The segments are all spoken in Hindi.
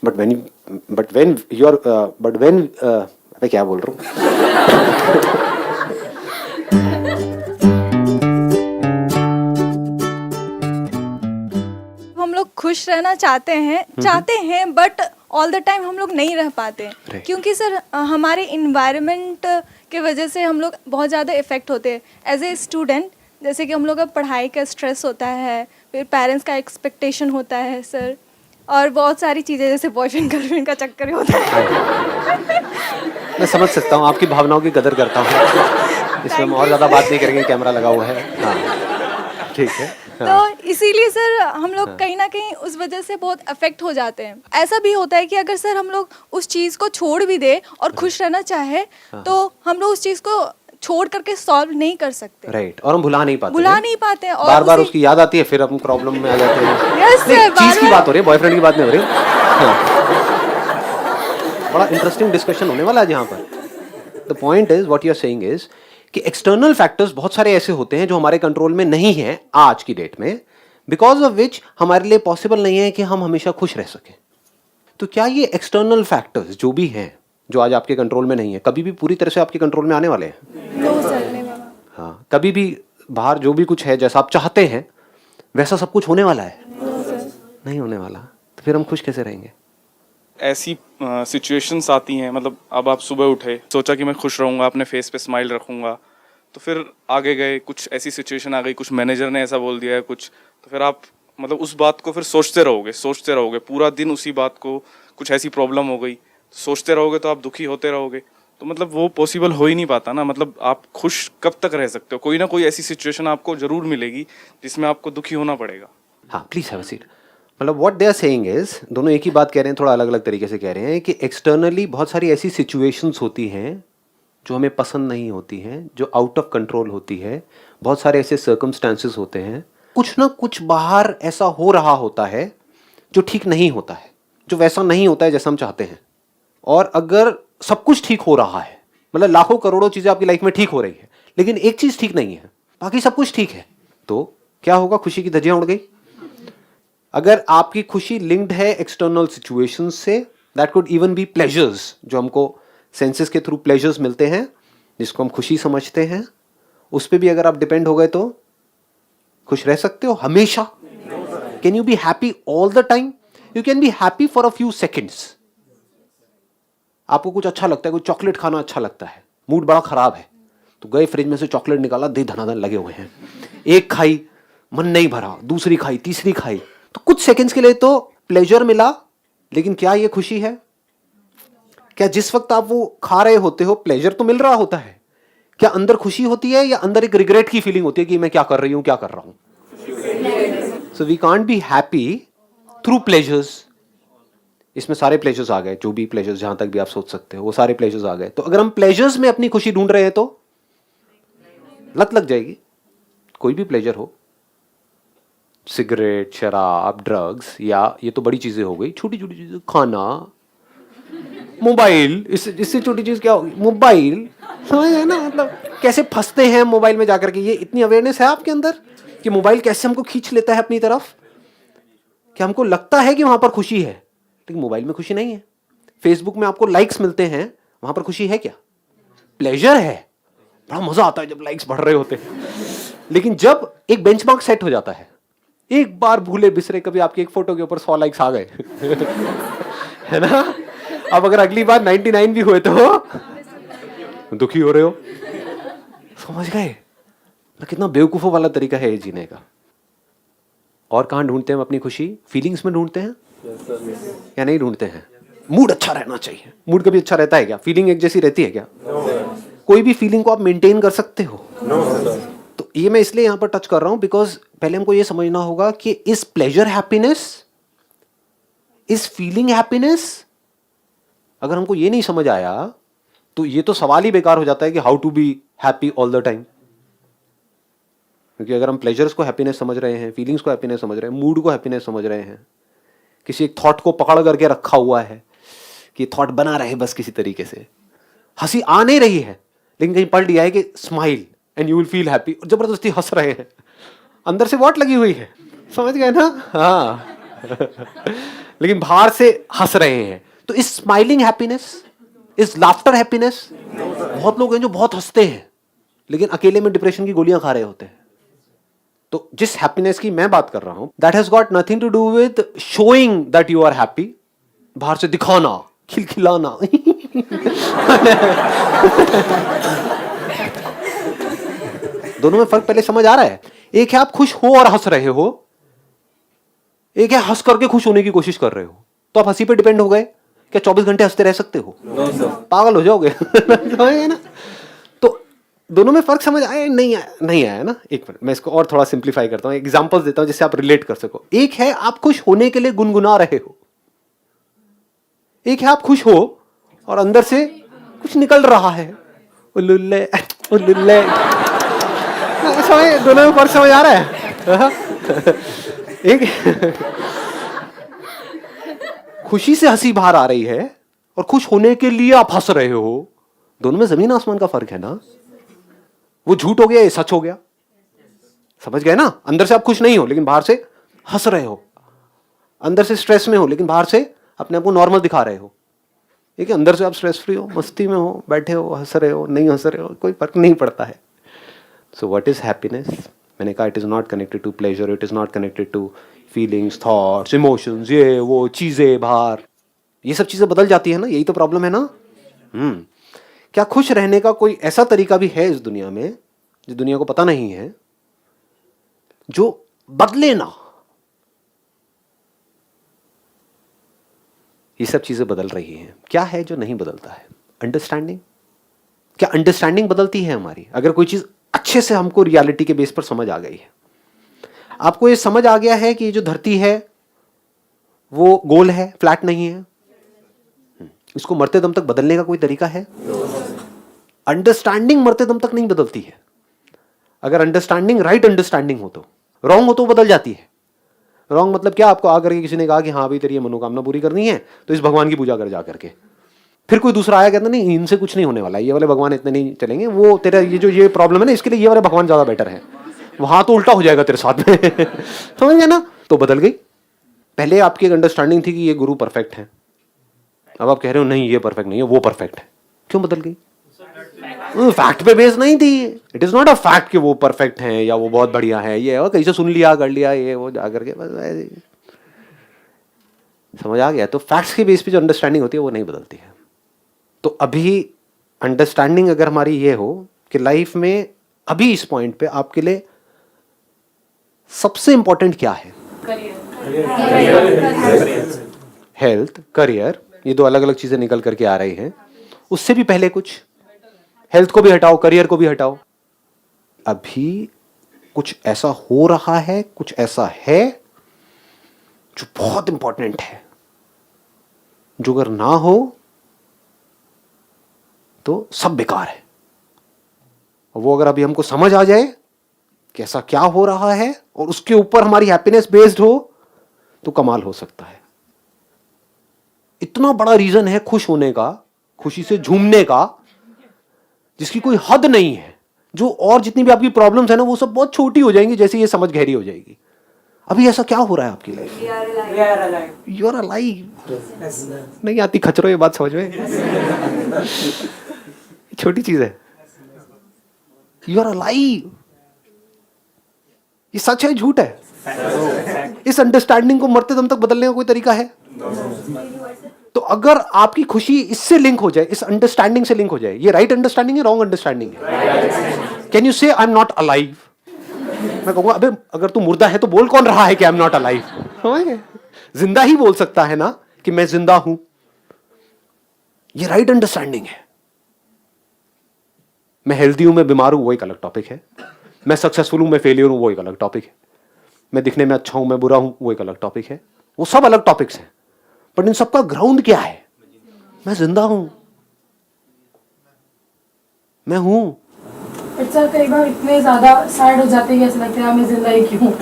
But when you are but when मैं क्या बोल रहा हूँ? हम लोग खुश रहना चाहते हैं बट ऑल द टाइम हम लोग नहीं रह पाते Right. क्योंकि सर हमारे इन्वायरमेंट के वजह से हम लोग बहुत ज़्यादा इफ़ेक्ट होते हैं एज ए स्टूडेंट। जैसे कि हम लोग का पढ़ाई का स्ट्रेस होता है, फिर पेरेंट्स का एक्सपेक्टेशन होता है सर, और बहुत सारी चीज़ें जैसे बॉयफ्रेंड गर्लफ्रेंड का चक्कर होता है। मैं समझ सकता हूँ, आपकी भावनाओं की कदर करता हूँ। इसमें हम और ज़्यादा बात नहीं करेंगे, कैमरा लगा हुआ है। हाँ, ठीक है। हाँ, तो इसीलिए सर हम लोग कहीं ना कहीं उस वजह से बहुत अफेक्ट हो जाते हैं। ऐसा भी होता है कि अगर सर हम लोग उस चीज़ को छोड़ भी दे और खुश रहना चाहे तो हम लोग उस चीज़ को छोड़ करके सॉल्व नहीं कर सकते। राइट। और हम भुला नहीं पाते हैं। और बार बार उसकी याद आती है, फिर हम प्रॉब्लम में आ जाते हैं। यस नहीं, सर, चीज की बात हो रही है, बॉयफ्रेंड की बात नहीं हो रही। हाँ। बड़ा इंटरेस्टिंग डिस्कशन होने वाला है यहाँ पर। The point is, what you are saying is कि एक्सटर्नल फैक्टर्स बहुत सारे ऐसे होते हैं जो हमारे कंट्रोल में नहीं है आज की डेट में, बिकॉज ऑफ विच हमारे लिए पॉसिबल नहीं है कि हम हमेशा खुश रह सकें। तो क्या ये एक्सटर्नल फैक्टर्स जो भी हैं, जो आज आपके कंट्रोल में नहीं है, कभी भी पूरी तरह से आपके कंट्रोल में आने वाले हैं? नो सर, नहीं बाबा। हाँ, कभी भी बाहर जो भी कुछ है, जैसा आप चाहते हैं वैसा सब कुछ होने वाला है? No sir. नहीं होने वाला। तो फिर हम खुश कैसे रहेंगे? ऐसी सिचुएशंस आती हैं, मतलब अब आप सुबह उठे, सोचा कि मैं खुश रहूंगा, अपने फेस पे स्माइल रखूंगा, तो फिर आगे गए, कुछ ऐसी सिचुएशन आ गई, कुछ मैनेजर ने ऐसा बोल दिया है कुछ, तो फिर आप मतलब उस बात को फिर सोचते रहोगे पूरा दिन उसी बात को, कुछ ऐसी प्रॉब्लम हो गई, सोचते रहोगे तो आप दुखी होते रहोगे। तो मतलब वो पॉसिबल हो ही नहीं पाता ना। मतलब आप खुश कब तक रह सकते हो? कोई ना कोई ऐसी सिचुएशन आपको जरूर मिलेगी जिसमें आपको दुखी होना पड़ेगा। हाँ, प्लीज हैव अ सीट। मतलब what they are saying is, दोनों एक ही बात कह रहे हैं, थोड़ा अलग अलग तरीके से कह रहे हैं कि एक्सटर्नली बहुत सारी ऐसी सिचुएशंस होती हैं जो हमें पसंद नहीं होती हैं, जो आउट ऑफ कंट्रोल होती है। बहुत सारे ऐसे सर्कमस्टांसेस होते हैं, कुछ ना कुछ बाहर ऐसा हो रहा होता है जो ठीक नहीं होता है, जो वैसा नहीं होता है जैसा हम चाहते हैं। और अगर सब कुछ ठीक हो रहा है, मतलब लाखों करोड़ों चीजें आपकी लाइफ में ठीक हो रही है, लेकिन एक चीज ठीक नहीं है, बाकी सब कुछ ठीक है, तो क्या होगा? खुशी की धज्जियां उड़ गई। अगर आपकी खुशी लिंक्ड है एक्सटर्नल सिचुएशंस से, that could even be pleasures, जो हमको सेंसेस के थ्रू प्लेजर्स मिलते हैं, जिसको हम खुशी समझते हैं, उस पर भी अगर आप डिपेंड हो गए तो खुश रह सकते हो हमेशा? Can you B happy all the time? You can be happy for a few seconds. आपको कुछ अच्छा लगता है, कुछ चॉकलेट खाना अच्छा लगता है, मूड बड़ा खराब है, तो गए फ्रिज में से चॉकलेट निकाला, दे धनाधन लगे हुए हैं, एक खाई, मन नहीं भरा, दूसरी खाई, तीसरी खाई, तो कुछ सेकंड्स के लिए तो प्लेजर मिला, लेकिन क्या ये खुशी है? क्या जिस वक्त आप वो खा रहे होते हो प्लेजर तो मिल रहा होता है, क्या अंदर खुशी होती है या अंदर एक रिग्रेट की फीलिंग होती है कि मैं क्या कर रही हूं, क्या कर रहा हूं? So we can't be happy through pleasures. इसमें सारे प्लेजर्स आ गए, जो भी प्लेजर्स जहां तक भी आप सोच सकते हो वो सारे प्लेजर्स आ गए। तो अगर हम प्लेजर्स में अपनी खुशी ढूंढ रहे हैं तो लत लग जाएगी। कोई भी प्लेजर हो, सिगरेट, शराब, ड्रग्स, या ये तो बड़ी चीजें हो गई, छोटी छोटी चीजें, खाना, मोबाइल, इससे छोटी चीज क्या होगी? मोबाइल, समझ है ना? मतलब कैसे फंसते हैं मोबाइल में जाकर के। ये इतनी अवेयरनेस है आपके अंदर कि मोबाइल कैसे हमको खींच लेता है अपनी तरफ, कि हमको लगता है कि वहां पर खुशी है, लेकिन मोबाइल में खुशी नहीं है। फेसबुक में आपको लाइक्स मिलते हैं, वहां पर खुशी है क्या? प्लेजर है, बड़ा मजा आता है जब लाइक्स बढ़ रहे होते हैं, लेकिन जब एक बेंचमार्क सेट हो जाता है, एक बार भूले बिसरे कभी आपकी एक फोटो के ऊपर 100 लाइक्स आ गए है ना? अब अगर अगली बार 99 भी हुए तो दुखी हो रहे हो। समझ गए ना? कितना बेवकूफों वाला तरीका है ये जीने का। और कहां ढूंढते हैं हम अपनी खुशी? फीलिंग्स में ढूंढते हैं या नहीं ढूंढते हैं? मूड अच्छा रहना चाहिए। मूड कभी अच्छा रहता है क्या? फीलिंग एक जैसी रहती है क्या? कोई भी फीलिंग को आप मेंटेन कर सकते हो? तो ये मैं इसलिए यहां पर टच कर रहा हूं बिकॉज पहले हमको ये समझना होगा कि इस प्लेजर हैप्पीनेस, इस फीलिंग हैप्पीनेस, अगर हमको ये नहीं समझ आया तो ये तो सवाल ही बेकार हो जाता है कि how to be happy all the time. क्योंकि अगर हम प्लेजर्स को हैप्पीनेस समझ रहे हैं, फीलिंग्स को हैप्पीनेस समझ रहे हैं, मूड को हैप्पीनेस समझ रहे हैं, किसी एक थॉट को पकड़ करके रखा हुआ है कि थॉट बना रहे बस किसी तरीके से, हंसी आ नहीं रही है लेकिन कहीं पढ़ लिया है कि smile and you will feel happy, जबरदस्ती हंस रहे हैं, अंदर से वॉट लगी हुई है। समझ गए ना? हाँ लेकिन बाहर से हंस रहे हैं। तो इस स्माइलिंग हैप्पीनेस, इस लाफ्टर हैप्पीनेस, बहुत लोग हैं जो बहुत हंसते हैं लेकिन अकेले में डिप्रेशन की गोलियां खा रहे होते हैं। तो जिस हैप्पीनेस की मैं बात कर रहा हूं, that has got nothing to do with showing that you are happy, बाहर से दिखाना, खिलखिलाना। दोनों में फर्क पहले समझ आ रहा है? एक है आप खुश हो और हंस रहे हो, एक है हंस करके खुश होने की कोशिश कर रहे हो। तो आप हंसी पे डिपेंड हो गए, क्या 24 घंटे हंसते रह सकते हो? पागल हो जाओगे। ना? तो दोनों में फर्क समझ आया नहीं आया ना? एक मिनट, मैं इसको और थोड़ा सिंप्लीफाई करता हूं, एग्जांपल्स देता हूं जिससे आप रिलेट कर सको। एक है आप खुश होने के लिए गुनगुना रहे हो, एक है आप खुश हो और अंदर से कुछ निकल रहा है, उल्लुल्ले उल्लुल्ले। दोनों में फर्क समझ आ रहा है? एक खुशी से हंसी बाहर आ रही है और खुश होने के लिए आप हंस रहे हो, दोनों में जमीन आसमान का फर्क है ना? वो झूठ हो गया, ये सच हो गया। समझ गए ना? अंदर से आप खुश नहीं हो लेकिन बाहर से हंस रहे हो, अंदर से स्ट्रेस में हो लेकिन बाहर से अपने आप को नॉर्मल दिखा रहे हो। ठीक है, अंदर से आप स्ट्रेस फ्री हो, मस्ती में हो, बैठे हो, हंस रहे हो, नहीं हंस रहे हो, कोई फर्क नहीं पड़ता है। So what is happiness? मैंने कहा it is not connected to pleasure, it is not connected to feelings, thoughts, emotions, ये वो चीजें बाहर, ये सब चीजें बदल जाती है ना, यही तो प्रॉब्लम है ना। क्या खुश रहने का कोई ऐसा तरीका भी है इस दुनिया में, जो दुनिया को पता नहीं है, जो बदले ना? ये सब चीजें बदल रही हैं। क्या है जो नहीं बदलता है? अंडरस्टैंडिंग। क्या अंडरस्टैंडिंग बदलती है हमारी? अगर कोई चीज अच्छे से हमको रियलिटी के बेस पर समझ आ गई है, आपको ये समझ आ गया है कि ये जो धरती है वो गोल है, फ्लैट नहीं है, इसको मरते दम तक बदलने का कोई तरीका है? अंडरस्टैंडिंग मरते दम तक नहीं बदलती है। अगर अंडरस्टैंडिंग राइट अंडरस्टैंडिंग हो तो, रॉन्ग हो तो बदल जाती है। रॉन्ग मतलब क्या? आपको आकर के किसी ने कहा कि हाँ भाई तेरी ये मनोकामना पूरी करनी है तो इस भगवान की पूजा कर जा करके, फिर कोई दूसरा आया कहता नहीं इनसे कुछ नहीं होने वाला, ये वाले भगवान इतने नहीं चलेंगे, वो तेरा ये प्रॉब्लम है ना इसके लिए ये वाले भगवान ज्यादा बेटर है, वहां तो उल्टा हो जाएगा तेरे साथ में। समझ गए ना? तो बदल गई। पहले आपकी एक अंडरस्टैंडिंग थी कि ये गुरु परफेक्ट है, अब आप कह रहे हो नहीं ये परफेक्ट नहीं है, वो परफेक्ट है। क्यों बदल गई? फैक्ट पे बेस नहीं थी। It is not a fact कि वो परफेक्ट है या वो बहुत बढ़िया है, ये कहीं से सुन लिया कर लिया, ये वो जाकर के बस समझ आ गया। तो फैक्ट्स के बेस पे जो अंडरस्टैंडिंग होती है वो नहीं बदलती है। तो अभी अंडरस्टैंडिंग अगर हमारी ये हो कि लाइफ में अभी इस पॉइंट पे आपके लिए सबसे इंपॉर्टेंट क्या है? हेल्थ, करियर, ये दो अलग अलग चीजें निकल करके आ रही हैं। उससे भी पहले कुछ, हेल्थ को भी हटाओ, करियर को भी हटाओ, अभी कुछ ऐसा हो रहा है, कुछ ऐसा है जो बहुत इंपॉर्टेंट है, जो अगर ना हो तो सब बेकार है। वो अगर अभी हमको समझ आ जाए कि ऐसा क्या हो रहा है और उसके ऊपर हमारी हैप्पीनेस बेस्ड हो तो कमाल हो सकता है। इतना बड़ा रीजन है खुश होने का, खुशी से झूमने का, जिसकी कोई हद नहीं है। जो और जितनी भी आपकी प्रॉब्लम्स है ना वो सब बहुत छोटी हो जाएंगी जैसे ये समझ गहरी हो जाएगी। अभी ऐसा क्या हो रहा है आपकी लाइफ? You are alive. नहीं आती खचरो ये बात समझ में? छोटी चीज है। You are alive. ये सच है झूठ है? इस अंडरस्टैंडिंग को मरते दम तक बदलने का कोई तरीका है? तो अगर आपकी खुशी इससे लिंक हो जाए, इस अंडरस्टैंडिंग से लिंक हो जाए, ये राइट अंडरस्टैंडिंग है, रॉन्ग अंडरस्टैंडिंग है? कैन यू से आई एम नॉट अलाइव? मैं कहूंगा अबे अगर तू मुर्दा है तो बोल कौन रहा है कि आई एम नॉट अलाइव? जिंदा ही बोल सकता है ना कि मैं जिंदा हूं। ये राइट अंडरस्टैंडिंग है। मैं हेल्दी हूं, मैं बीमार हूं, वो एक अलग टॉपिक है। मैं सक्सेसफुल हूं, मैं फेलियर हूं, वो एक अलग टॉपिक है। मैं दिखने में अच्छा हूं, मैं बुरा हूं, वो एक अलग टॉपिक है। वो सब अलग टॉपिक्स हैं, बट इन सबका ग्राउंड क्या है? मैं जिंदा हूं, मैं हूं। सर कई बार इतने ज्यादा सैड हो जाते हैं कि ऐसा लगता है मैं जिंदा ही क्यों?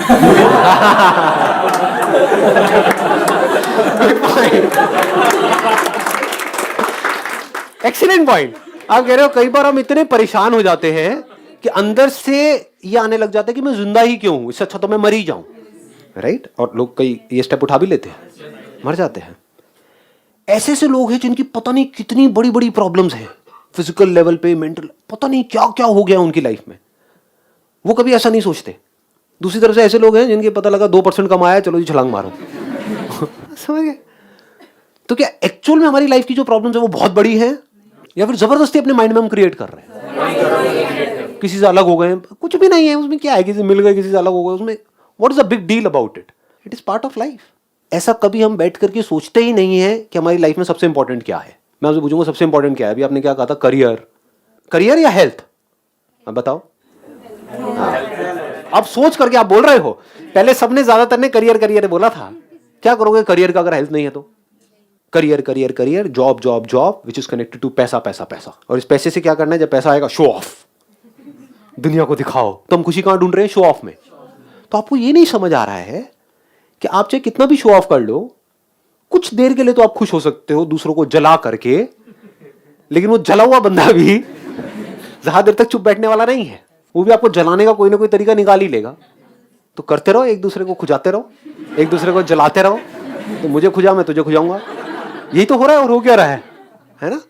Excellent point. आप कह रहे हो कई बार हम इतने परेशान हो जाते हैं कि अंदर से ये आने लग जाता है कि मैं जिंदा ही क्यों हूं, इससे अच्छा तो मैं मर ही जाऊं। राइट? और लोग कई ये स्टेप उठा भी लेते हैं, मर जाते हैं। ऐसे ऐसे लोग हैं जिनकी पता नहीं कितनी बड़ी बड़ी प्रॉब्लम्स हैं, फिजिकल लेवल पे, मेंटल, पता नहीं क्या क्या हो गया उनकी लाइफ में, वो कभी ऐसा नहीं सोचते। दूसरी तरफ से ऐसे लोग हैं जिनके पता लगा 2% कमाया, चलो जी छलांग मारो। समझ गए? तो क्या एक्चुअल में हमारी लाइफ की जो प्रॉब्लम्स है वो बहुत बड़ी है, या फिर जबरदस्ती अपने माइंड में हम क्रिएट कर रहे हैं? किसी से अलग हो गए, कुछ भी नहीं है उसमें, क्या है, किसी से मिल गए, किसी से अलग हो गए, उसमें what is the big deal about it? It is part of life. ऐसा कभी हम बैठ करके सोचते ही नहीं है कि हमारी लाइफ में सबसे इंपॉर्टेंट क्या है। मैं आपसे पूछूंगा सबसे इंपॉर्टेंट क्या है? अभी आपने क्या कहा था, करियर, करियर या हेल्थ? अब बताओ। अब सोच करके आप बोल रहे हो, पहले सबने ज्यादातर ने करियर करियर बोला था। क्या करोगे करियर का अगर हेल्थ नहीं है तो? Career career career, job job job, which is connected to पैसा पैसा पैसा। और इस पैसे से क्या करना है? जब पैसा आएगा शो ऑफ, दुनिया को दिखाओ। तो हम खुशी कहां ढूंढ रहे हैं? शो ऑफ में। तो आपको ये नहीं समझ आ रहा है कि आप चाहे कितना भी शो ऑफ कर लो, कुछ देर के लिए तो आप खुश हो सकते हो दूसरों को जला करके, लेकिन वो जला हुआ बंदा भी ज्यादा देर तक चुप बैठने वाला नहीं है, वो भी आपको जलाने का कोई ना कोई तरीका निकाल ही लेगा। तो करते रहो, एक दूसरे को खुजाते रहो, एक दूसरे को जलाते रहो। तो मुझे खुजा, मैं तुझे खुजाऊंगा, यही तो हो रहा है। और हो क्या रहा है ना?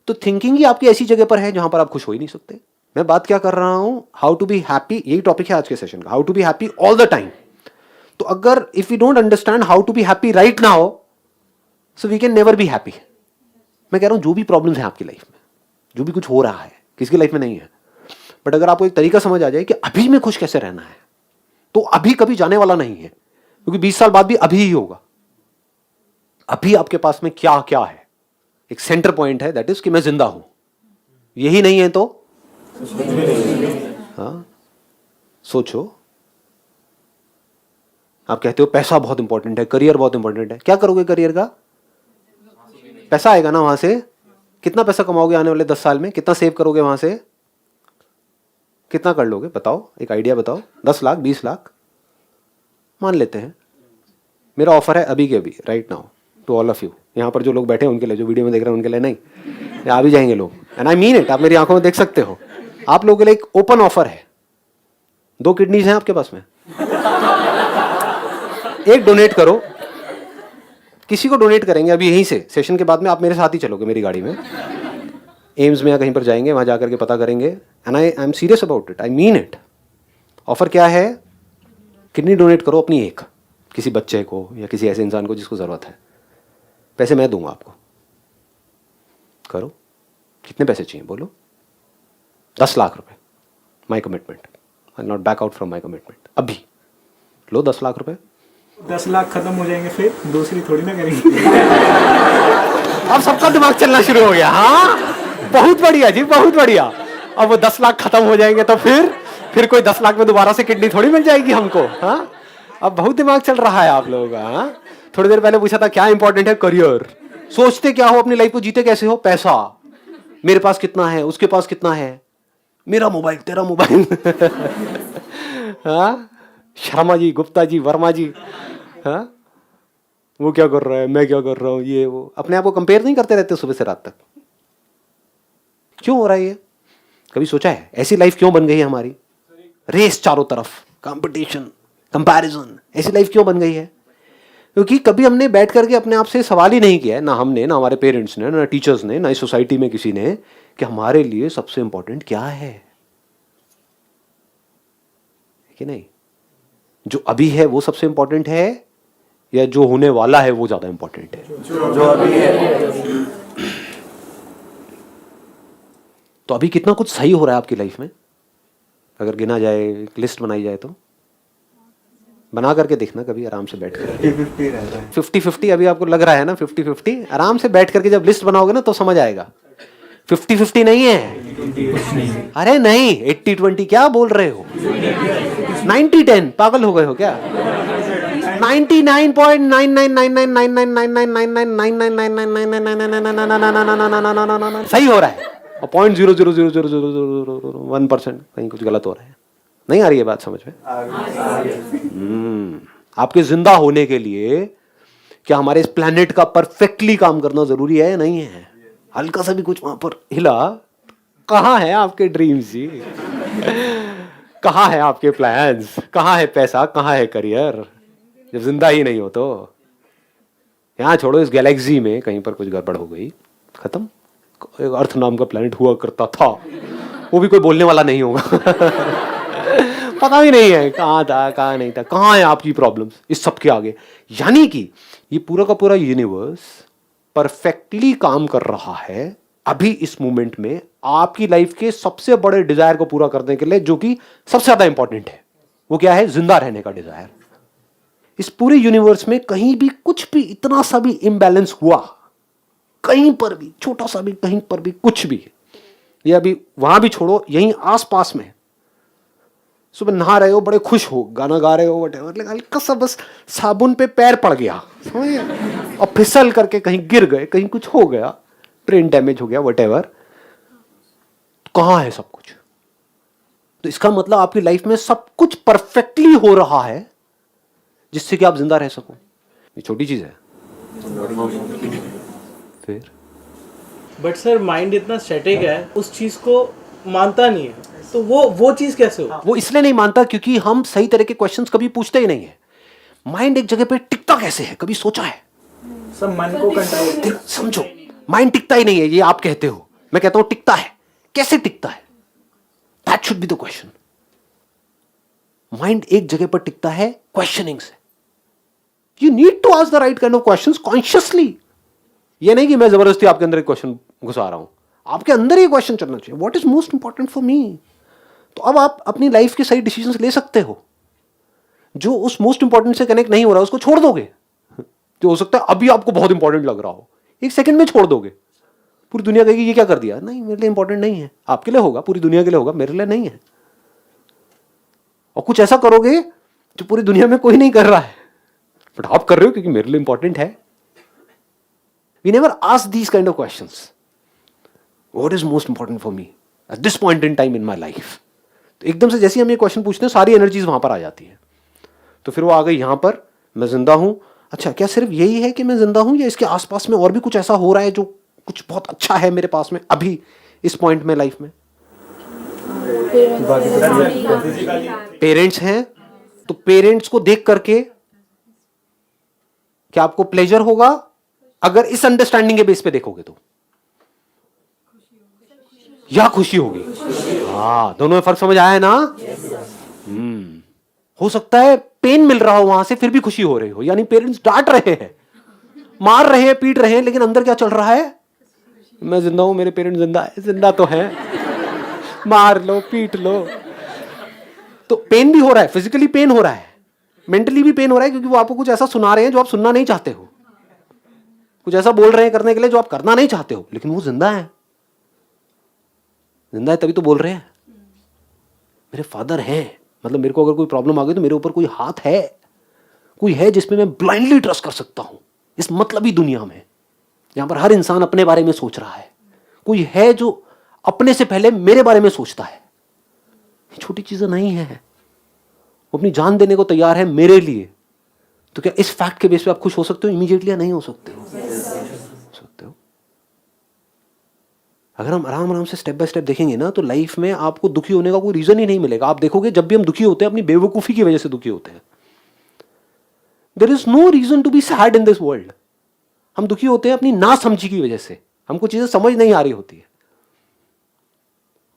तो थिंकिंग ही आपकी ऐसी जगह पर है जहां पर आप खुश हो ही नहीं सकते। मैं बात क्या कर रहा हूं, हाउ टू बी हैप्पी, यही टॉपिक है आज के सेशन का, how to be happy all the time. तो अगर if you don't understand how to be happy right now, so we can never be happy. मैं कह रहा हूं जो भी प्रॉब्लम्स हैं आपकी लाइफ में, जो भी कुछ हो रहा है, किसकी लाइफ में नहीं है, बट अगर आपको एक तरीका समझ आ जाए कि अभी में खुश कैसे रहना है, तो अभी कभी जाने वाला नहीं है, क्योंकि 20 साल बाद भी अभी ही होगा। अभी आपके पास में क्या क्या है, एक सेंटर पॉइंट है, दैट इज कि मैं जिंदा हूं। यही नहीं है तो हाँ, सोचो। आप कहते हो पैसा बहुत इंपॉर्टेंट है, करियर बहुत इंपॉर्टेंट है, क्या करोगे करियर का? पैसा आएगा ना वहां से, कितना पैसा कमाओगे आने वाले 10 साल में? कितना सेव करोगे वहां से? कितना कर लोगे बताओ, एक आइडिया बताओ। 10 लाख, 20 लाख मान लेते हैं। मेरा ऑफर है अभी के अभी, right now, to all of you. यहाँ पर जो लोग बैठे हैं उनके लिए, जो वीडियो में देख रहे हैं उनके लिए नहीं, आ भी जाएंगे लोग, एंड आई मीन इट। आप मेरी आंखों में देख सकते हो। आप लोगों के लिए एक ओपन ऑफर है। 2 किडनीज हैं आपके पास में, एक डोनेट करो, किसी को डोनेट करेंगे अभी यहीं से, सेशन के बाद में आप मेरे साथ ही चलोगे मेरी गाड़ी में, एम्स में या कहीं पर जाएंगे, वहां जाकर के पता करेंगे, and I am serious about it, I mean it. Offer क्या है? किडनी डोनेट करो अपनी एक, किसी बच्चे को या किसी ऐसे इंसान को जिसको जरूरत है। पैसे मैं दूंगा आपको, करो। कितने पैसे चाहिए बोलो? 10 लाख रुपए, my commitment, I not back out from my commitment. अभी लो 10 लाख रुपए। 10 लाख खत्म हो जाएंगे फिर दूसरी थोड़ी ना करेंगे। अब सबका दिमाग चलना शुरू हो गया। हाँ, बहुत बढ़िया जी, बहुत बढ़िया। अब वो 10 लाख खत्म हो जाएंगे तो फिर कोई 10 लाख में दोबारा से किडनी थोड़ी मिल जाएगी हमको। हाँ, अब बहुत दिमाग चल रहा है आप लोगों का। हाँ, थोड़ी देर पहले पूछा था क्या इंपॉर्टेंट है? करियर। सोचते क्या हो अपनी लाइफ को, जीते कैसे हो? पैसा, मेरे पास कितना है, उसके पास कितना है, मेरा मोबाइल, तेरा मोबाइल। हाँ, शर्मा जी, गुप्ता जी, वर्मा जी, हाँ, वो क्या कर रहा है, मैं क्या कर रहा हूं, ये वो, अपने आप को कंपेयर नहीं करते रहते सुबह से रात तक? क्यों हो रहा है ये? कभी सोचा है ऐसी लाइफ क्यों बन गई है हमारी? रेस चारों तरफ, कंपटीशन, कंपैरिजन, ऐसी लाइफ क्यों बन गई है? क्योंकि कभी हमने बैठ करके अपने आप से सवाल ही नहीं किया है, ना हमने, ना हमारे पेरेंट्स ने, ना टीचर्स ने, ना इस सोसाइटी में किसी ने, कि हमारे लिए सबसे इंपॉर्टेंट क्या है कि नहीं? जो अभी है वो सबसे इंपॉर्टेंट है, या जो होने वाला है वो ज्यादा इंपॉर्टेंट है? जो अभी है। तो अभी कितना कुछ सही हो रहा है आपकी लाइफ में, अगर गिना जाए, एक लिस्ट बनाई जाए तो? बना करके देखना कभी आराम से बैठ कर। 50-50 अभी आपको लग रहा है ना? 50-50 आराम से बैठ करके जब लिस्ट बनाओगे ना तो समझ आएगा। 50-50 नहीं है, अरे नहीं, 80-20 क्या बोल रहे हो? 90-10 पागल हो गए हो क्या? 99.9999999999999999 सही हो रहा है, और 0.0000001% कहीं कुछ गलत हो रहा है। नहीं आ रही है बात समझ में? आपके जिंदा होने के लिए क्या हमारे इस प्लेनेट का परफेक्टली काम करना जरूरी है या नहीं है? हल्का सा भी कुछ वहां पर हिला, कहाँ है आपके ड्रीम्स जी? कहाँ है आपके प्लान्स? कहाँ है पैसा? कहाँ है करियर? जब जिंदा ही नहीं हो तो यहाँ छोड़ो, इस गैलेक्सी में कहीं पर कुछ गड़बड़ हो गई, खत्म। अर्थ नाम का प्लेनेट हुआ करता था, वो भी कोई बोलने वाला नहीं होगा। पता भी नहीं है कहाँ था कहाँ नहीं था, कहाँ है आपकी प्रॉब्लम्स इस सब के आगे। यानी कि ये पूरा का पूरा यूनिवर्स परफेक्टली काम कर रहा है अभी इस मोमेंट में आपकी लाइफ के सबसे बड़े डिजायर को पूरा करने के लिए, जो कि सबसे ज्यादा इंपॉर्टेंट है। वो क्या है? जिंदा रहने का डिजायर। इस पूरे यूनिवर्स में कहीं भी कुछ भी इतना सा भी इम्बैलेंस हुआ, कहीं पर भी छोटा सा भी, कहीं पर भी कुछ भी, या अभी वहां भी छोड़ो, यहीं आसपास में सुबह नहा रहे हो, बड़े खुश हो, गाना गा रहे हो, वटेवर, लेकिन हल्का सा बस साबुन पे पैर पड़ गया, समझे, और फिसल करके कहीं गिर गए, कहीं कुछ हो गया, ट्रेन डैमेज हो गया, वटेवर, कहाँ है सब कुछ? तो इसका मतलब आपकी लाइफ में सब कुछ परफेक्टली हो रहा है जिससे कि आप जिंदा रह सको। ये छोटी चीज है। फिर बट सर माइंड इतना स्टैटिक है, उस चीज को मानता नहीं है, तो वो चीज कैसे हो? वो इसलिए नहीं मानता क्योंकि हम सही तरह के क्वेश्चंस कभी पूछते ही नहीं है। माइंड एक जगह पे टिकता कैसे है, कभी सोचा है? सब मन को कंट्रोल। समझो, माइंड टिकता ही नहीं है, ये आप कहते हो, मैं कहता हूं टिकता है। कैसे टिकता है? That should be the question. Mind एक जगह पर टिकता है क्वेश्चनिंग से। You need to ask the right kind of questions consciously. ये नहीं कि मैं जबरदस्ती आपके अंदर एक क्वेश्चन घुसा रहा हूं, आपके अंदर ही क्वेश्चन चलना चाहिए, what is most important for मी। तो अब आप अपनी लाइफ के सही डिसीजंस ले सकते हो। जो उस मोस्ट इंपॉर्टेंट से कनेक्ट नहीं हो रहा उसको छोड़ दोगे। जो हो सकता है अभी आपको बहुत इंपॉर्टेंट लग रहा हो, एक सेकंड में छोड़ दोगे। पूरी दुनिया कहेगी ये क्या कर दिया, नहीं मेरे लिए इंपॉर्टेंट नहीं है। आपके लिए होगा, पूरी दुनिया के लिए होगा, मेरे लिए नहीं है। और कुछ ऐसा करोगे जो पूरी दुनिया में कोई नहीं कर रहा है, बट आप कर रहे हो क्योंकि मेरे लिए इंपॉर्टेंट है। We never ask these kind of questions, what is most important for me at this point in time in my life. तो एकदम से जैसे ही हम ये क्वेश्चन पूछते हैं, सारी एनर्जीज वहां पर आ जाती है। तो फिर वो आ गई यहां पर, मैं जिंदा हूं। अच्छा, क्या सिर्फ यही है कि मैं जिंदा हूं, या इसके आसपास में और भी कुछ ऐसा हो रहा है जो कुछ बहुत अच्छा है मेरे पास में अभी इस पॉइंट में लाइफ में? पेरेंट्स हैं, तो पेरेंट्स को देख करके क्या आपको प्लेजर होगा? अगर इस अंडरस्टैंडिंग के बेस पे देखोगे तो, या खुशी होगी? हाँ, दोनों में फर्क समझ आया है ना? हो सकता है पेन मिल रहा हो वहां से, फिर भी खुशी हो रही हो। यानी पेरेंट्स डांट रहे हैं, मार रहे हैं, पीट रहे हैं, लेकिन अंदर क्या चल रहा है? मैं जिंदा हूं, मेरे पेरेंट्स जिंदा है, जिंदा तो है, मार लो, पीट लो। तो पेन भी हो रहा है, फिजिकली पेन हो रहा है, मेंटली भी पेन हो रहा है, क्योंकि वो आपको कुछ ऐसा सुना रहे हैं जो आप सुनना नहीं चाहते हो, कुछ ऐसा बोल रहे हैं करने के लिए जो आप करना नहीं चाहते हो, लेकिन वो जिंदा है। जिंदा है तभी तो बोल रहे हैं। मेरे फादर हैं, मतलब मेरे को अगर कोई प्रॉब्लम आ गई तो मेरे ऊपर कोई हाथ है, कोई है जिसमें मैं ब्लाइंडली ट्रस्ट कर सकता हूं इस मतलबी दुनिया में, जहां पर हर इंसान अपने बारे में सोच रहा है। कोई है जो अपने से पहले मेरे बारे में सोचता है। छोटी चीजें नहीं है, वो अपनी जान देने को तैयार है मेरे लिए। तो क्या इस फैक्ट के बेस पे आप खुश हो सकते हो इमीडिएटली, या नहीं हो सकते हो? सकते हो। अगर हम आराम आराम से स्टेप बाय स्टेप देखेंगे ना, तो लाइफ में आपको दुखी होने का कोई रीजन ही नहीं मिलेगा। आप देखोगे जब भी हम दुखी होते हैं, अपनी बेवकूफी की वजह से दुखी होते हैं। There is no reason to be sad in this world. हम दुखी होते हैं अपनी ना समझी की वजह से, हमको चीजें समझ नहीं आ रही होती है।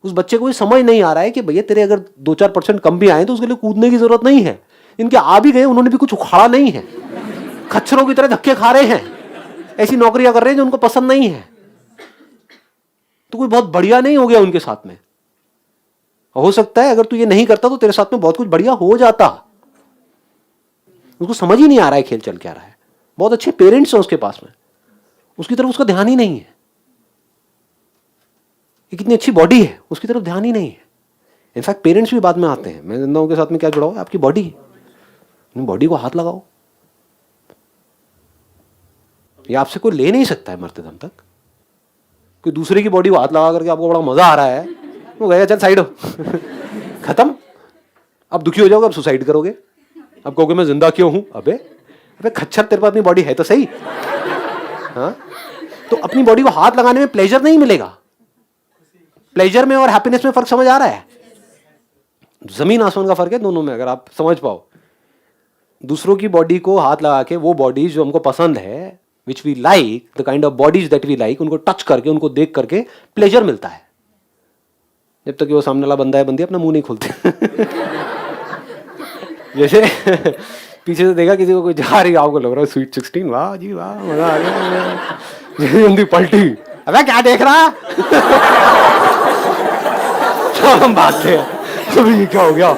उस बच्चे को ये समझ नहीं आ रहा है कि भैया तेरे अगर 2-4% कम भी आए तो उसके लिए कूदने की जरूरत नहीं है। इनके आ भी गए, उन्होंने भी कुछ उखाड़ा नहीं है, खच्चरों की तरह धक्के खा रहे हैं, ऐसी नौकरियां कर रहे हैं जो उनको पसंद नहीं है। तो कोई बहुत बढ़िया नहीं हो गया उनके साथ में। हो सकता है अगर तू ये नहीं करता तो तेरे साथ में बहुत कुछ बढ़िया हो जाता। उसको समझ ही नहीं आ रहा है खेल चल क्या रहा है। बहुत अच्छे पेरेंट्स हैं उसके पास में, उसकी तरफ उसका ध्यान ही नहीं है। कितनी अच्छी बॉडी है, उसकी तरफ ध्यान ही नहीं है। इनफैक्ट पेरेंट्स भी बाद में आते हैं। मैं जिंदा हूं के साथ में क्या जुड़ा हुआ है? आपकी बॉडी। बॉडी को हाथ लगाओ, ये आपसे कोई ले नहीं सकता है मरते दम तक। कोई दूसरे की बॉडी को हाथ लगा करके आपको बड़ा मजा आ रहा है, वो कहेगा चल साइड हो। खत्म। अब दुखी हो जाओगे, अब सुसाइड करोगे, अब कहोगे मैं जिंदा क्यों हूं? अबे खच्चर, तेरे पास अपनी बॉडी है तो सही। हाँ, तो अपनी बॉडी को हाथ लगाने में प्लेजर नहीं मिलेगा। प्लेजर में और हैप्पीनेस में फर्क समझ आ रहा है? जमीन आसमान का फर्क है दोनों में, अगर आप समझ पाओ। दूसरों की बॉडी को हाथ लगा के, वो बॉडी जो हमको पसंद है, which we like, the kind of bodies that we like, उनको टच करके, उनको देख करके प्लेजर मिलता है। जब तक कि वो सामने वाला बंदा है बंदी अपना मुंह नहीं खोलते। जैसे पीछे से देखा किसी को कोई जा रही, आपको लग रहा है स्वीट 16, वाह जी वाह, मजा आ गया। जल्दी पलटी, अबे क्या देख रहा? तो हम भागते हैं, अभी ये क्या हो गया?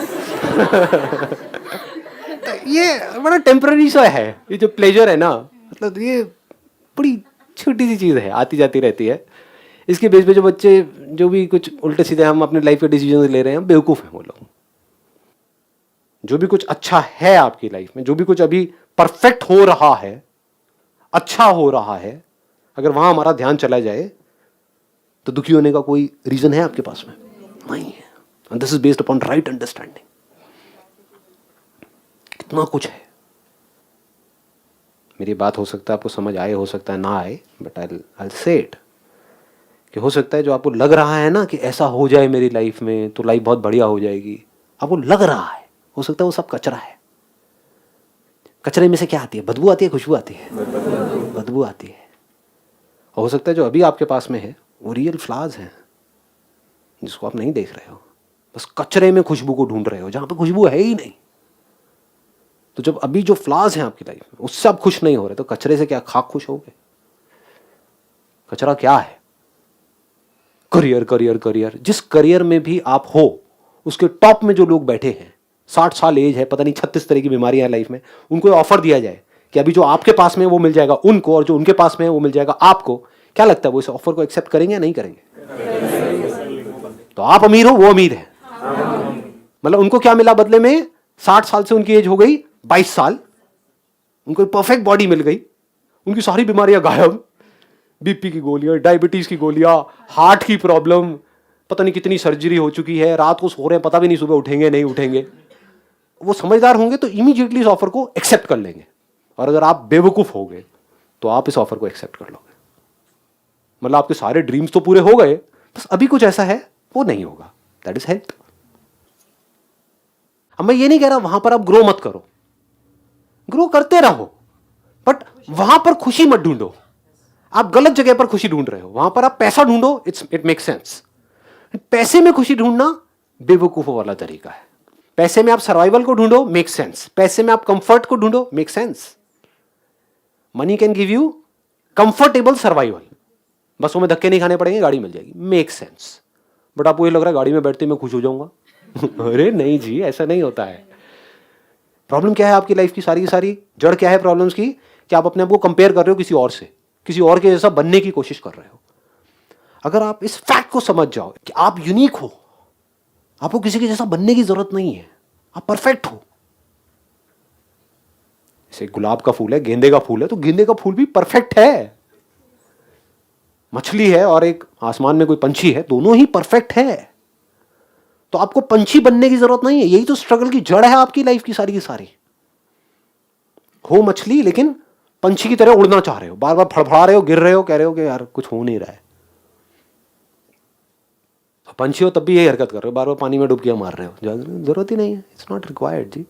ये बड़ा टेम्पररी सा है, ये जो प्लेजर है ना, मतलब ये बड़ी छोटी सी चीज़ है, आती जाती रहती है। इसके बेस पे जो बच्चे जो भी कुछ उल्टे सीधे हम अपने लाइफ के डिसीजन ले रहे हैं, बेवकूफ़ हैं वो लोग। जो भी कुछ अच्छा है आपकी लाइफ में, जो भी कुछ अभी परफेक्ट हो रहा है, अच्छा हो रहा है, अगर वहां हमारा ध्यान चला जाए तो दुखी होने का कोई रीजन है आपके पास में? नहीं है। And this is based upon right understanding. कितना कुछ है। मेरी बात हो सकता है आपको समझ आए, हो सकता है ना आए, बट आई से इट कि हो सकता है जो आपको लग रहा है ना कि ऐसा हो जाए मेरी लाइफ में तो लाइफ बहुत बढ़िया हो जाएगी, आपको लग रहा है, हो सकता है वो सब कचरा है। कचरे में से क्या आती है? बदबू आती है, खुशबू आती है? बदबू आती है। और हो सकता है जो अभी आपके पास में है वो रियल फ्लावर्स हैं जिसको आप नहीं देख रहे हो, बस कचरे में खुशबू को ढूंढ रहे हो जहां पे खुशबू है ही नहीं। तो जब अभी जो फ्लावर्स हैं आपकी लाइफ में उससे आप खुश नहीं हो रहे तो कचरे से क्या खाक खुश होगे? कचरा क्या है? Career career career. जिस करियर में भी आप हो उसके टॉप में जो लोग बैठे हैं, 60 साल एज है, पता नहीं 36 तरह की बीमारियां हैं लाइफ में, उनको ऑफर दिया जाए कि अभी जो आपके पास में वो मिल जाएगा उनको और जो उनके पास में है वो मिल जाएगा आपको, क्या लगता है वो इस ऑफर को एक्सेप्ट करेंगे या नहीं करेंगे? तो आप अमीर हो, वो अमीर है। मतलब उनको क्या मिला बदले में? 60 साल से उनकी एज हो गई 22 साल, उनको परफेक्ट बॉडी मिल गई, उनकी सारी बीमारियां गायब, बीपी की गोलियां, डायबिटीज की गोलियां, हार्ट की प्रॉब्लम, पता नहीं कितनी सर्जरी हो चुकी है, रात को सो रहे हैं, पता भी नहीं सुबह उठेंगे नहीं उठेंगे। वो समझदार होंगे तो इमीडिएटली इस ऑफर को एक्सेप्ट कर लेंगे, और अगर आप बेवकूफ हो गए तो आप इस ऑफर को एक्सेप्ट कर लोगे। मतलब आपके सारे ड्रीम्स तो पूरे हो गए, बस अभी कुछ ऐसा है वो नहीं होगा, दैट इज हेल्थ। अब मैं ये नहीं कह रहा वहां पर आप ग्रो मत करो, ग्रो करते रहो, बट वहां पर खुशी मत ढूंढो। आप गलत जगह पर खुशी ढूंढ रहे हो, वहां पर आप पैसा ढूंढो, इट मेक सेंस। पैसे में खुशी ढूंढना बेवकूफों वाला तरीका है। पैसे में आप सर्वाइवल को ढूंढो, मेक सेंस। पैसे में आप कंफर्ट को ढूंढो, make sense. Money can give you comfortable survival, बस वो में धक्के नहीं खाने पड़ेंगे, गाड़ी मिल जाएगी, मेक सेंस। बट आपको ये लग रहा है गाड़ी में बैठते मैं खुश हो जाऊंगा। अरे नहीं जी, ऐसा नहीं होता है। प्रॉब्लम क्या है आपकी लाइफ की? सारी की सारी जड़ क्या है प्रॉब्लम्स की? कि आप अपने आप को कंपेयर कर रहे हो किसी और से, किसी और के जैसा बनने की कोशिश कर रहे हो। अगर आप इस फैक्ट को समझ जाओ कि आप यूनिक हो, आपको किसी के जैसा बनने की जरूरत नहीं है, आप परफेक्ट हो। जैसे गुलाब का फूल है, गेंदे का फूल है, तो गेंदे का फूल भी परफेक्ट है। मछली है और एक आसमान में कोई पंछी है, दोनों ही परफेक्ट है। तो आपको पंछी बनने की जरूरत नहीं है। यही तो स्ट्रगल की जड़ है आपकी लाइफ की सारी। हो मछली लेकिन पंछी की तरह उड़ना चाह रहे हो, बार बार फड़फड़ा रहे हो, गिर रहे हो, कह रहे हो कि यार कुछ हो नहीं रहा है। तो पंछी हो तब भी यही हरकत कर रहे हो, बार बार पानी में डुबकियां मार रहे हो, जरूरत ही नहीं है, इट्स नॉट रिक्वायर्ड जी।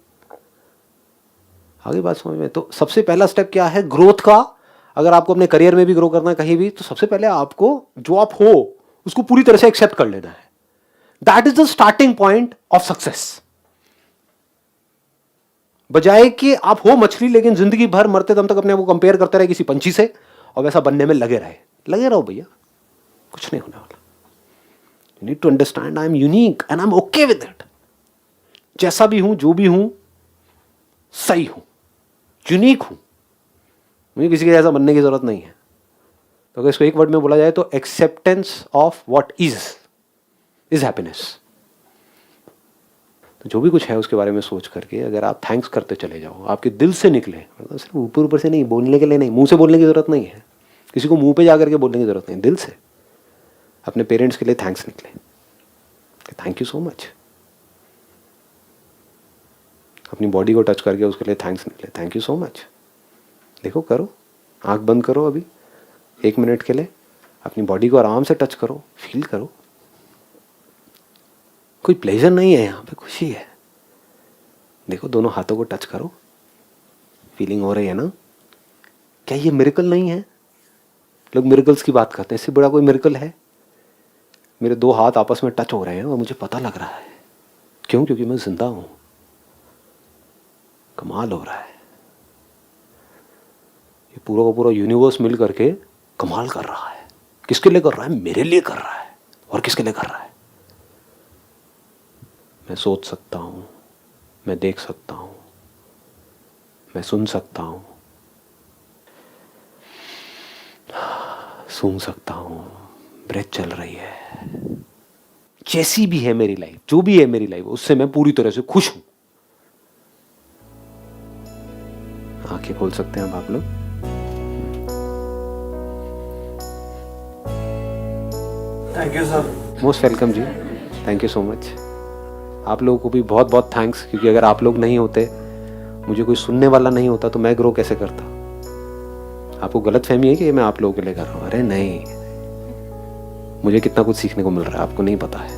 आगे बात समझ में? तो सबसे पहला स्टेप क्या है ग्रोथ का? अगर आपको अपने करियर में भी ग्रो करना है कहीं भी, तो सबसे पहले आपको जो आप हो उसको पूरी तरह से एक्सेप्ट कर लेना है। That is the starting point of success. बजाय कि आप हो मछली लेकिन जिंदगी भर मरते दम तक अपने आप को कंपेयर करते रहे किसी पंछी से और वैसा बनने में लगे रहो भैया, कुछ नहीं होने वाला। You need to understand I am unique and I am okay with it. जैसा भी हूं, जो भी हूं, सही हूं, यूनिक हूं, मुझे किसी के जैसा बनने की जरूरत नहीं है। तो अगर इसको एक वर्ड में बोला जाए तो acceptance of what is happiness. तो जो भी कुछ है उसके बारे में सोच करके अगर आप थैंक्स करते चले जाओ, आपके दिल से निकले, मतलब सिर्फ ऊपर ऊपर से नहीं, बोलने के लिए नहीं, मुंह से बोलने की जरूरत नहीं है, किसी को मुंह पे जा करके बोलने की जरूरत नहीं, दिल से अपने पेरेंट्स के लिए थैंक्स निकले, थैंक यू सो मच। अपनी बॉडी को टच करके उसके लिए थैंक्स निकले, थैंक यू सो मच। देखो, करो, आंख बंद करो अभी 1 मिनट के लिए, अपनी बॉडी को आराम से टच करो, फील करो। कोई प्लेजर नहीं है यहाँ पे, खुशी है। देखो, दोनों हाथों को टच करो, फीलिंग हो रही है ना? क्या ये मिरेकल नहीं है? लोग मिरेकल्स की बात करते हैं, इससे बड़ा कोई मिरेकल है? मेरे 2 हाथ आपस में टच हो रहे हैं और मुझे पता लग रहा है। क्यों? क्योंकि मैं जिंदा हूं। कमाल हो रहा है। ये पूरा का पूरा यूनिवर्स मिल करके कमाल कर रहा है। किसके लिए कर रहा है? मेरे लिए कर रहा है। और किसके लिए कर रहा है? मैं सोच सकता हूं, मैं देख सकता हूं, मैं सुन सकता हूं, सूंघ सकता हूं, ब्रेथ चल रही है। जैसी भी है मेरी लाइफ, जो भी है मेरी लाइफ, उससे मैं पूरी तरह से खुश हूं। आंखें खोल सकते हैं अब आप लोग। Thank you sir. Most welcome जी, थैंक यू सो मच। आप लोगों को भी बहुत बहुत थैंक्स, क्योंकि अगर आप लोग नहीं होते, मुझे कोई सुनने वाला नहीं होता, तो मैं ग्रो कैसे करता? आपको गलत फहमी है कि मैं आप लोगों के लिए कर रहा हूँ? अरे नहीं, मुझे कितना कुछ सीखने को मिल रहा है, आपको नहीं पता है।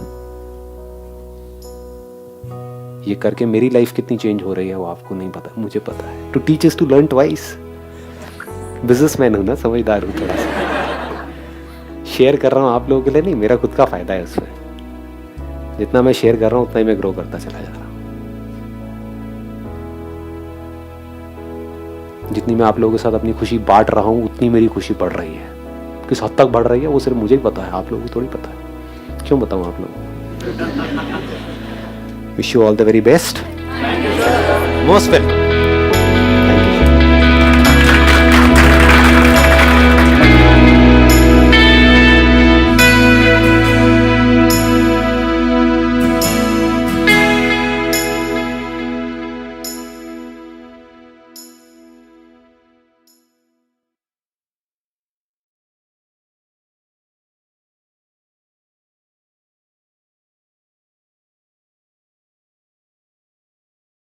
ये करके मेरी लाइफ कितनी चेंज हो रही है वो आपको नहीं पता, मुझे पता है। To teach is to learn twice. Businessman हूं ना, समझदार हूं थोड़ा सा। शेयर कर रहा हूँ आप लोगों के लिए नहीं, मेरा खुद का फायदा है उसमें। जितना मैं शेयर कर रहा हूँ उतना ही मैं ग्रो करता चला जा रहा हूँ। जितनी मैं आप लोगों के साथ अपनी खुशी बांट रहा हूँ, उतनी मेरी खुशी बढ़ रही है। किस हद तक बढ़ रही है वो सिर्फ मुझे ही पता है, आप लोगों को थोड़ी पता है। क्यों बताऊँ आप लोगों को? Wish you all the very best. Most welcome.